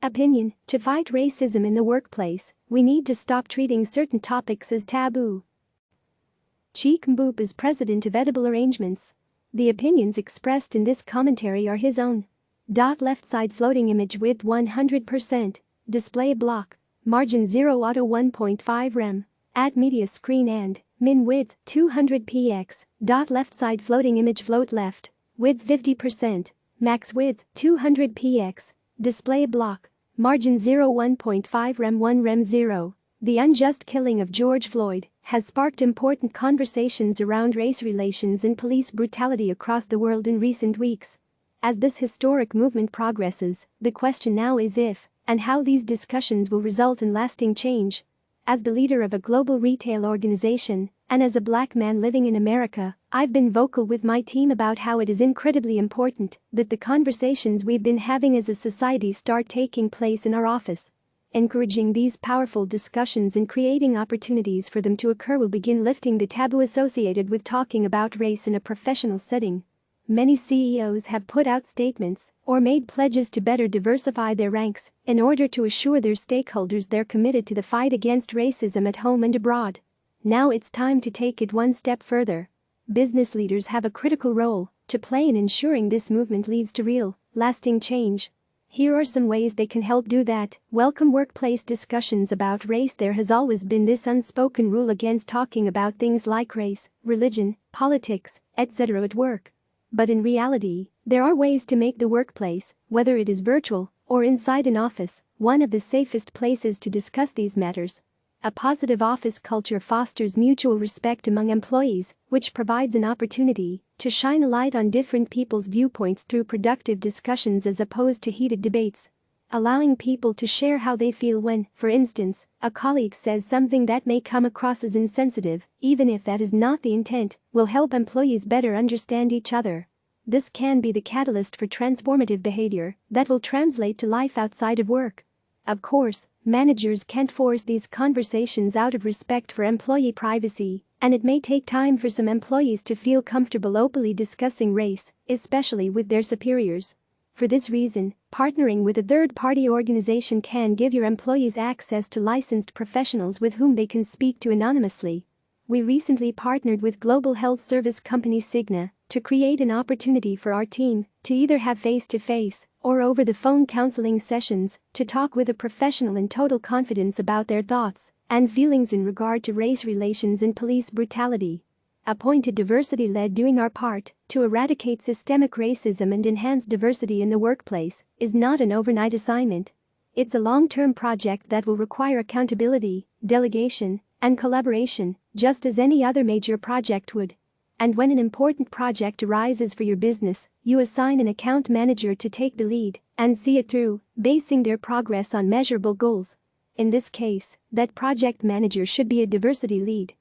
Opinion: to fight racism in the workplace, we need to stop treating certain topics as taboo. Cheikh Mboup is president of Edible Arrangements. The opinions expressed in this commentary are his own. Left side floating image width 100%. Display block. Margin 0 auto 1.5 rem. Add media screen and min width 200 px. Left side floating image float left. Width 50%. Max width 200 px. Display block. Margin 0 1.5 rem 1 rem 0. The unjust killing of George Floyd has sparked important conversations around race relations and police brutality across the world in recent weeks. As this historic movement progresses, the question now is if and how these discussions will result in lasting change. As the leader of a global retail organization, and as a black man living in America, I've been vocal with my team about how it is incredibly important that the conversations we've been having as a society start taking place in our office. Encouraging these powerful discussions and creating opportunities for them to occur will begin lifting the taboo associated with talking about race in a professional setting. Many CEOs have put out statements or made pledges to better diversify their ranks in order to assure their stakeholders they're committed to the fight against racism at home and abroad. Now it's time to take it one step further. Business leaders have a critical role to play in ensuring this movement leads to real, lasting change. Here are some ways they can help do that. Welcome workplace discussions about race. There has always been this unspoken rule against talking about things like race, religion, politics, etc. at work. But in reality, there are ways to make the workplace, whether it is virtual or inside an office, one of the safest places to discuss these matters. A positive office culture fosters mutual respect among employees, which provides an opportunity to shine a light on different people's viewpoints through productive discussions as opposed to heated debates. Allowing people to share how they feel when, for instance, a colleague says something that may come across as insensitive, even if that is not the intent, will help employees better understand each other. This can be the catalyst for transformative behavior that will translate to life outside of work. Of course, managers can't force these conversations out of respect for employee privacy, and it may take time for some employees to feel comfortable openly discussing race, especially with their superiors. For this reason, partnering with a third-party organization can give your employees access to licensed professionals with whom they can speak to anonymously. We recently partnered with global health service company Cigna to create an opportunity for our team to either have face-to-face or over-the-phone counseling sessions to talk with a professional in total confidence about their thoughts and feelings in regard to race relations and police brutality. Appointed diversity-led doing our part to eradicate systemic racism and enhance diversity in the workplace is not an overnight assignment. It's a long-term project that will require accountability, delegation, and collaboration, just as any other major project would. And when an important project arises for your business, you assign an account manager to take the lead and see it through, basing their progress on measurable goals. In this case, that project manager should be a diversity lead.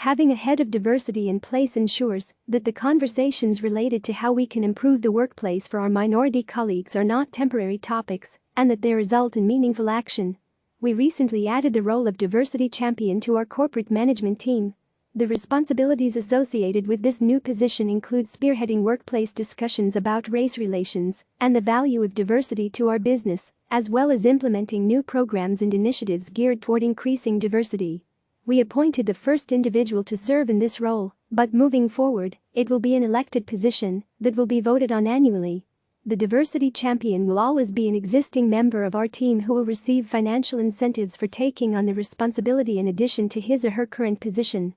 Having a head of diversity in place ensures that the conversations related to how we can improve the workplace for our minority colleagues are not temporary topics and that they result in meaningful action. We recently added the role of diversity champion to our corporate management team. The responsibilities associated with this new position include spearheading workplace discussions about race relations and the value of diversity to our business, as well as implementing new programs and initiatives geared toward increasing diversity. We appointed the first individual to serve in this role, but moving forward, it will be an elected position that will be voted on annually. The diversity champion will always be an existing member of our team who will receive financial incentives for taking on the responsibility in addition to his or her current position.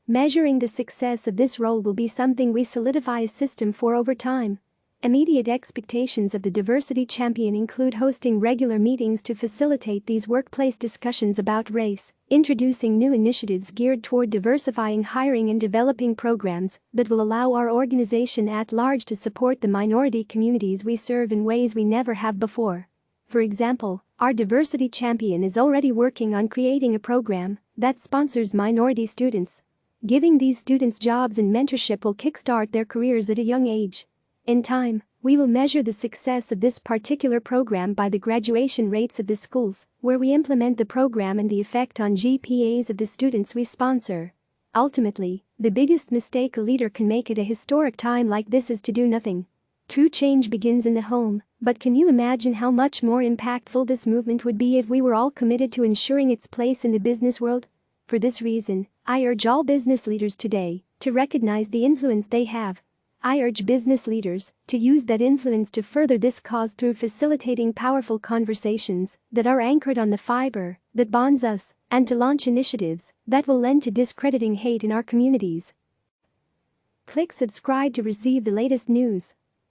Measuring the success of this role will be something we solidify a system for over time. Immediate expectations of the diversity champion include hosting regular meetings to facilitate these workplace discussions about race, introducing new initiatives geared toward diversifying hiring and developing programs that will allow our organization at large to support the minority communities we serve in ways we never have before. For example, our diversity champion is already working on creating a program that sponsors minority students. Giving these students jobs and mentorship will kickstart their careers at a young age. In time, we will measure the success of this particular program by the graduation rates of the schools where we implement the program and the effect on GPAs of the students we sponsor. Ultimately, the biggest mistake a leader can make at a historic time like this is to do nothing. True change begins in the home, but can you imagine how much more impactful this movement would be if we were all committed to ensuring its place in the business world? For this reason, I urge all business leaders today to recognize the influence they have. I urge business leaders to use that influence to further this cause through facilitating powerful conversations that are anchored on the fiber that bonds us, and to launch initiatives that will lend to discrediting hate in our communities. Click subscribe to receive the latest news.